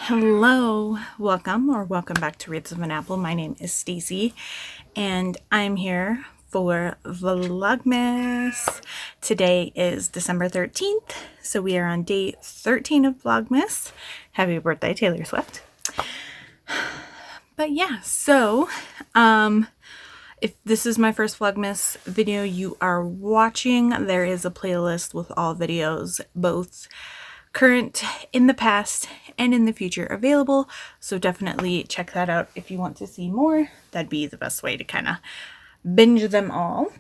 Hello, welcome back to Rates of an Apple. My name is Stacy and I'm here for Vlogmas. Today is December 13th, so we are on day 13 of Vlogmas. Happy birthday, Taylor Swift. But yeah, so if this is my first Vlogmas video you are watching, there is a playlist with all videos, both current, in the past, and in the future available, so definitely check that out if you want to see more. That'd be the best way to kind of binge them all.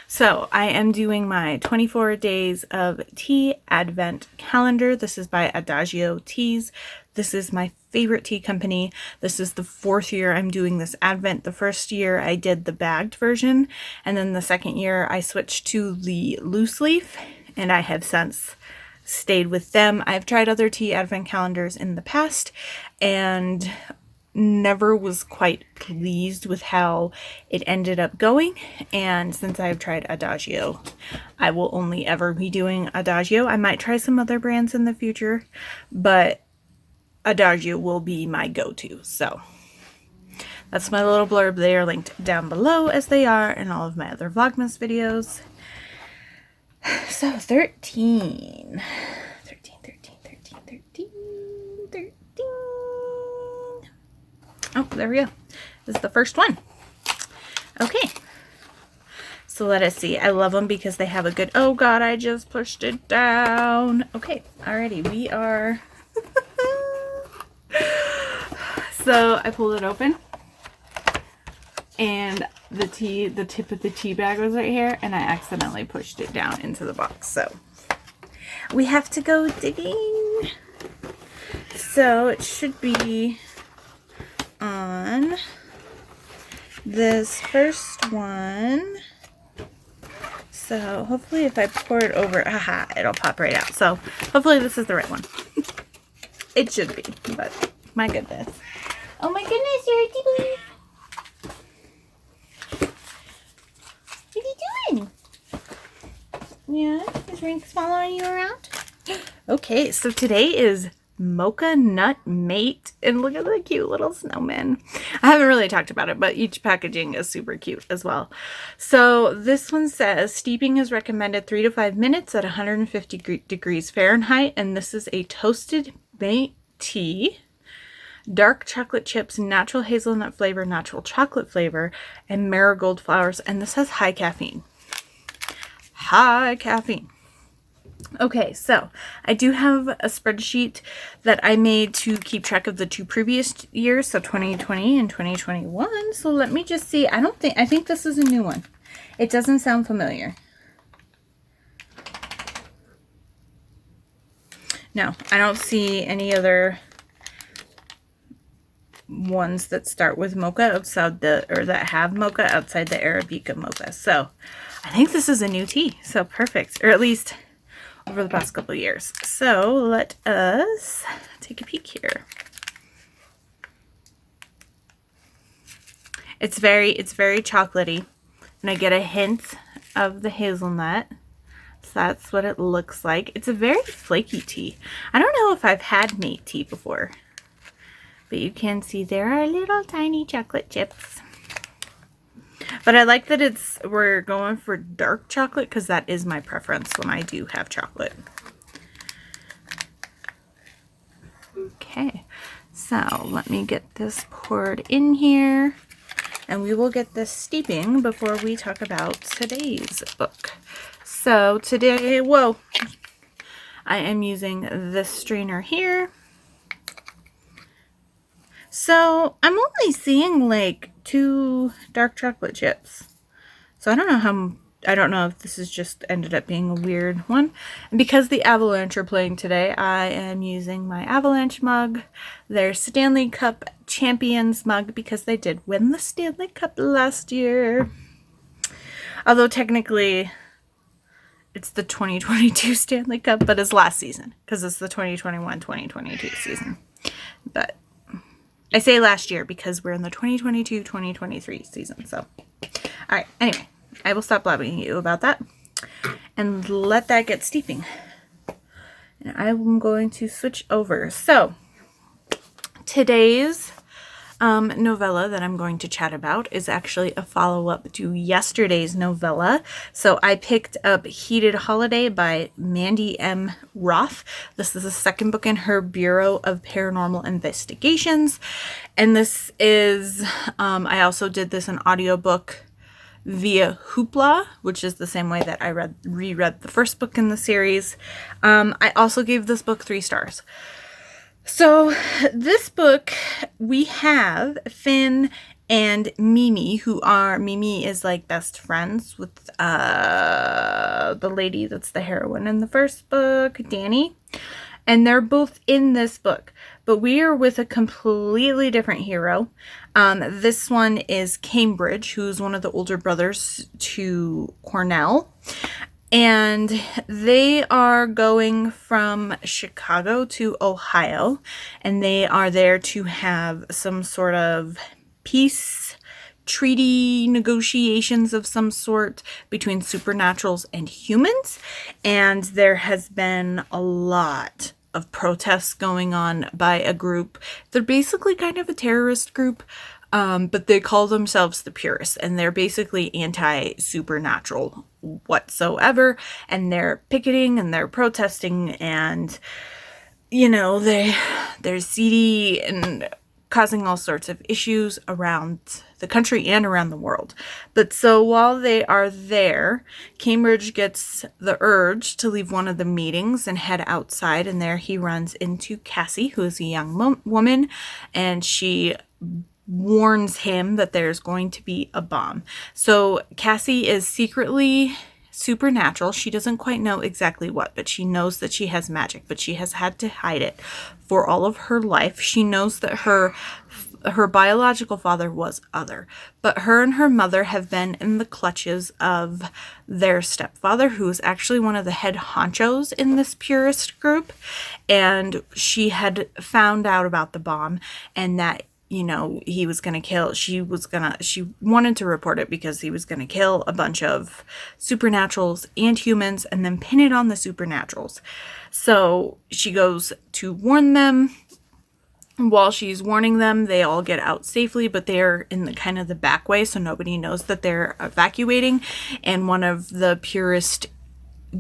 So I am doing my 24 days of tea advent calendar. This is by Adagio Teas. This is my favorite tea company. This is the 4th year I'm doing this advent. The first year I did the bagged version, and then the second year I switched to the loose leaf, and I have since stayed with them. I've tried other tea advent calendars in the past and never was quite pleased with how it ended up going, and since I've tried Adagio, I will only ever be doing Adagio. I might try some other brands in the future, but Adagio will be my go-to. So that's my little blurb. They are linked down below, as they are in all of my other Vlogmas videos. So 13. Oh, there we go. This is the first one. Okay. So let us see. I love them because they have a good, oh God, I just pushed it down. Okay. Alrighty. We are, so I pulled it open and the tip of the tea bag was right here, and I accidentally pushed it down into the box. So we have to go digging. So it should be on this first one. So hopefully if I pour it over, aha, it'll pop right out. So hopefully this is the right one. It should be, but my goodness. Oh my goodness, you're a tea. What are you doing? Yeah, is Rink's following you around? Okay, so today is Mocha Nut Mate, and look at the cute little snowman. I haven't really talked about it, but each packaging is super cute as well. So this one says steeping is recommended 3 to 5 minutes at 150 degrees Fahrenheit, and this is a toasted mate tea. Dark chocolate chips, natural hazelnut flavor, natural chocolate flavor, and marigold flowers. And this has high caffeine. High caffeine. Okay, so I do have a spreadsheet that I made to keep track of the 2 previous years, so 2020 and 2021. So let me just see. I think this is a new one. It doesn't sound familiar. No, I don't see any other ones that start with mocha outside that have mocha outside the Arabica mocha. So I think this is a new tea. So perfect, or at least over the past couple of years. So let us take a peek here. It's very chocolatey, and I get a hint of the hazelnut. So that's what it looks like. It's a very flaky tea. I don't know if I've had mate tea before, but you can see there are little tiny chocolate chips. But I like that we're going for dark chocolate, because that is my preference when I do have chocolate. Okay, so let me get this poured in here, and we will get this steeping before we talk about today's book. So today, whoa, I am using this strainer here. So I'm only seeing like 2 dark chocolate chips. So I don't know if this has just ended up being a weird one. And because the Avalanche are playing today, I am using my Avalanche mug, their Stanley Cup Champions mug, because they did win the Stanley Cup last year. Although technically it's the 2022 Stanley Cup, but it's last season because it's the 2021-2022 season. But I say last year because we're in the 2022-2023 season. So, all right. Anyway, I will stop blabbing you about that and let that get steeping. And I'm going to switch over. So today's novella that I'm going to chat about is actually a follow-up to yesterday's novella. So I picked up Heated Holiday by Mandy M. Roth. This is the second book in her Bureau of Paranormal Investigations. And this is, I also did this in audiobook via Hoopla, which is the same way that I reread the first book in the series. I also gave this book 3 stars. So this book, we have Finn and Mimi, Mimi is like best friends with the lady that's the heroine in the first book, Danny. And they're both in this book, but we are with a completely different hero. This one is Cambridge, who's one of the older brothers to Cornell. And they are going from Chicago to Ohio, and they are there to have some sort of peace treaty negotiations of some sort between supernaturals and humans. And there has been a lot of protests going on by a group. They're basically kind of a terrorist group, but they call themselves the Purists, and they're basically anti-supernatural whatsoever, and they're picketing and they're protesting, and you know, they're seedy and causing all sorts of issues around the country and around the world. But so while they are there, Cambridge gets the urge to leave one of the meetings and head outside, and there he runs into Cassie, who is a young woman, and she warns him that there's going to be a bomb. So Cassie is secretly supernatural. She doesn't quite know exactly what, but she knows that she has magic, but she has had to hide it for all of her life. She knows that her biological father was other, but her and her mother have been in the clutches of their stepfather, who is actually one of the head honchos in this purist group. And she had found out about the bomb, and that, you know, he was going to kill, she wanted to report it because he was going to kill a bunch of supernaturals and humans and then pin it on the supernaturals. So she goes to warn them. While she's warning them, they all get out safely, but they're in the kind of the back way, so nobody knows that they're evacuating. And one of the purist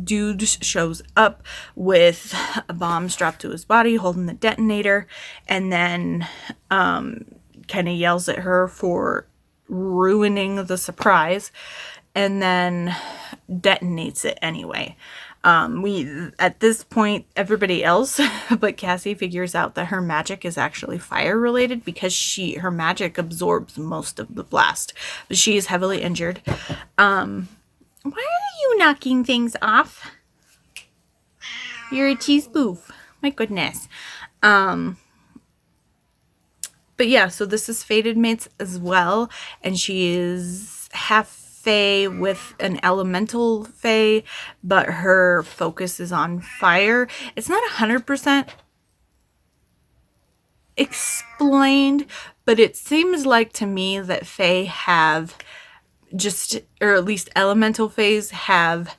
dudes shows up with a bomb strapped to his body, holding the detonator, and then kind of yells at her for ruining the surprise, and then detonates it anyway. At this point, everybody else but Cassie figures out that her magic is actually fire related, because her magic absorbs most of the blast, but she is heavily injured. Why are you knocking things off? You're a cheese boof. My goodness. But yeah, so this is Fated Mates as well, and she is half fae with an elemental fae, but her focus is on fire. It's not 100% explained, but it seems like to me that fae have or at least elemental faes have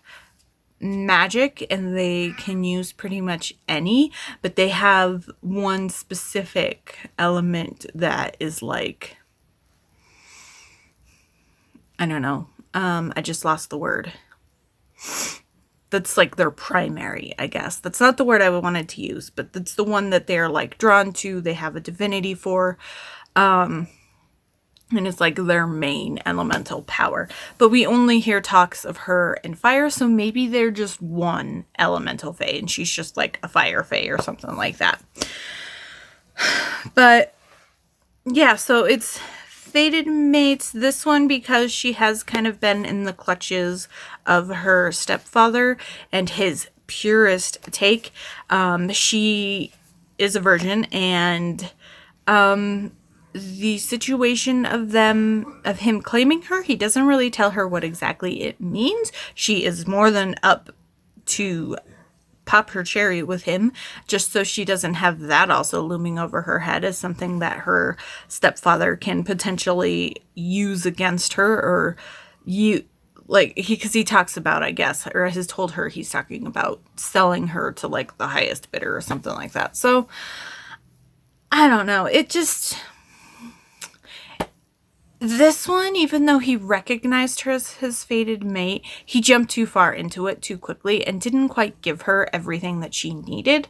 magic, and they can use pretty much any, but they have one specific element that is like, I don't know, I just lost the word. That's like their primary, I guess. That's not the word I wanted to use, but that's the one that they're like drawn to, they have a divinity for. And it's like their main elemental power. But we only hear talks of her in fire, so maybe they're just one elemental fae, and she's just like a fire fae or something like that. But yeah, so it's Fated Mates. This one, because she has kind of been in the clutches of her stepfather and his purist take. She is a virgin, and the situation of him claiming her, he doesn't really tell her what exactly it means. She is more than up to pop her cherry with him, just so she doesn't have that also looming over her head as something that her stepfather can potentially use against her, or like, because he talks about, I guess, or has told her he's talking about selling her to like the highest bidder or something like that. So I don't know. It just, this one, even though he recognized her as his fated mate, he jumped too far into it too quickly and didn't quite give her everything that she needed.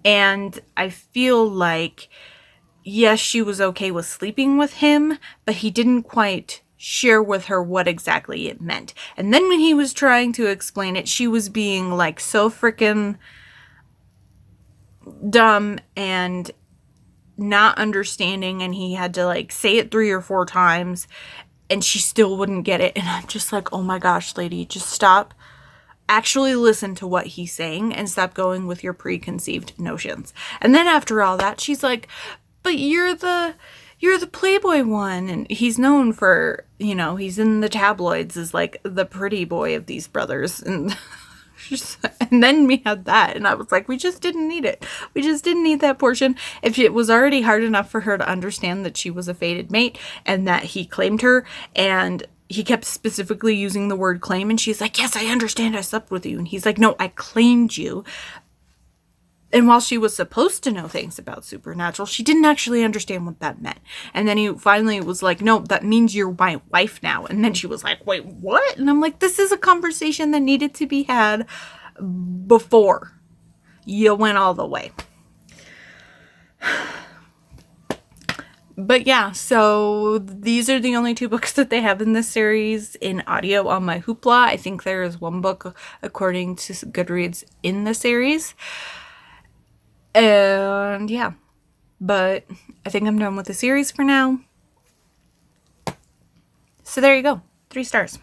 And I feel like, yes, she was okay with sleeping with him, but he didn't quite share with her what exactly it meant. And then when he was trying to explain it, she was being like so freaking dumb and not understanding, and he had to like say it 3 or 4 times and she still wouldn't get it. And I'm just like, oh my gosh, lady, just stop. Actually listen to what he's saying and stop going with your preconceived notions. And then after all that, she's like, but you're the Playboy one. And he's known for, you know, he's in the tabloids as like the pretty boy of these brothers. And and then we had that, and I was like, we just didn't need it. We just didn't need that portion. If it was already hard enough for her to understand that she was a fated mate and that he claimed her, and he kept specifically using the word claim, and she's like, yes, I understand, I slept with you. And he's like, no, I claimed you. And while she was supposed to know things about supernatural, she didn't actually understand what that meant. And then he finally was like, no, that means you're my wife now. And then she was like, wait, what? And I'm like, this is a conversation that needed to be had before you went all the way. But yeah, so these are the only 2 books that they have in this series in audio on my Hoopla. I think there is 1 book, according to Goodreads, in the series. And yeah, but I think I'm done with the series for now. So there you go. 3 stars.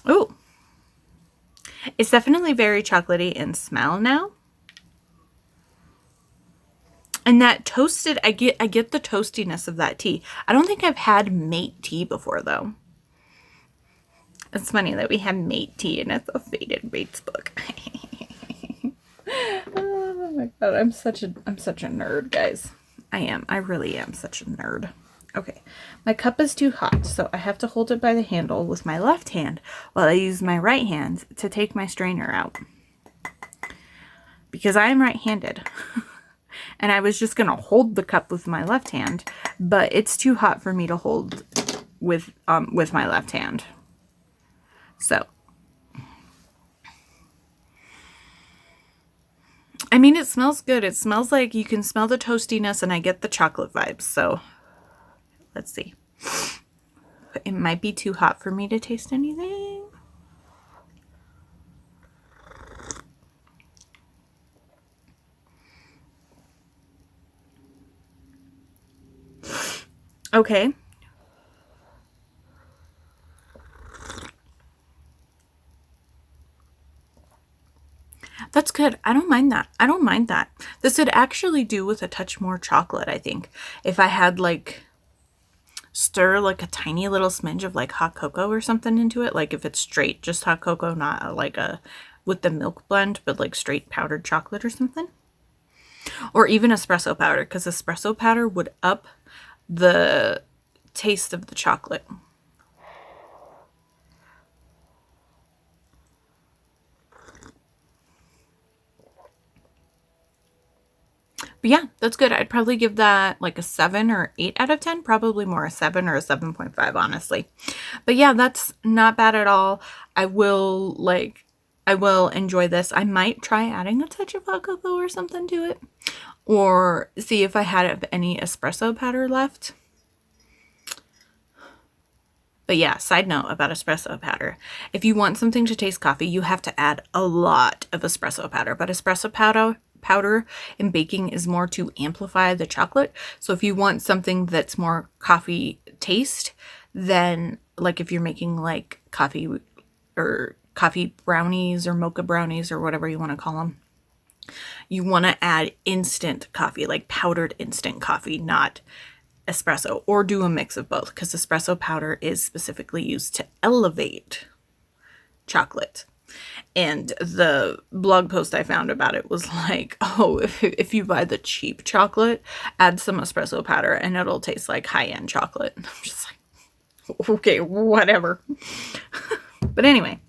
Ooh. It's definitely very chocolatey in smell now. And that toasted, I get the toastiness of that tea. I don't think I've had mate tea before though. It's funny that we have mate tea and it's a fated mates book. Oh my god, I'm such a nerd, guys. I really am such a nerd. Okay, my cup is too hot, so I have to hold it by the handle with my left hand while I use my right hand to take my strainer out. Because I am right-handed. And I was just gonna hold the cup with my left hand, but it's too hot for me to hold with my left hand. So, I mean, it smells good. It smells like you can smell the toastiness, and I get the chocolate vibes. So, let's see. It might be too hot for me to taste anything. Okay. That's good. I don't mind that. I don't mind that. This would actually do with a touch more chocolate, I think. If I had like stir like a tiny little smidge of like hot cocoa or something into it. Like if it's straight, just hot cocoa, not like a with the milk blend, but like straight powdered chocolate or something. Or even espresso powder, because espresso powder would up the taste of the chocolate. But yeah, that's good. I'd probably give that like a 7 or 8 out of 10. Probably more a 7 or a 7.5, honestly. But yeah, that's not bad at all. I will enjoy this. I might try adding a touch of hot cocoa or something to it. Or see if I had any espresso powder left. But yeah, side note about espresso powder. If you want something to taste coffee, you have to add a lot of espresso powder. But espresso powder in baking is more to amplify the chocolate. So if you want something that's more coffee taste, then like if you're making like coffee brownies or mocha brownies or whatever you want to call them, you want to add instant coffee, like powdered instant coffee, not espresso, or do a mix of both, because espresso powder is specifically used to elevate chocolate. And the blog post I found about it was like, oh, if you buy the cheap chocolate, add some espresso powder and it'll taste like high-end chocolate. I'm just like, okay, whatever. But anyway,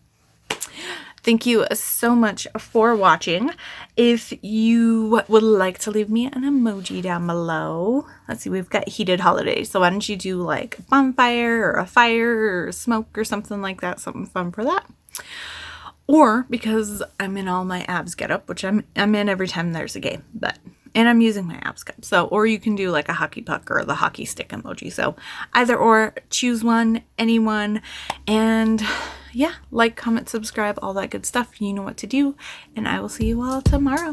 thank you so much for watching. If you would like to leave me an emoji down below. Let's see, we've got heated holidays. So why don't you do like a bonfire or a fire or smoke or something like that. Something fun for that. Or because I'm in all my abs getup, which I'm in every time there's a game, and I'm using my abs cup. So, or you can do like a hockey puck or the hockey stick emoji. So either or, choose one, anyone. And yeah, like, comment, subscribe, all that good stuff. You know what to do. And I will see you all tomorrow.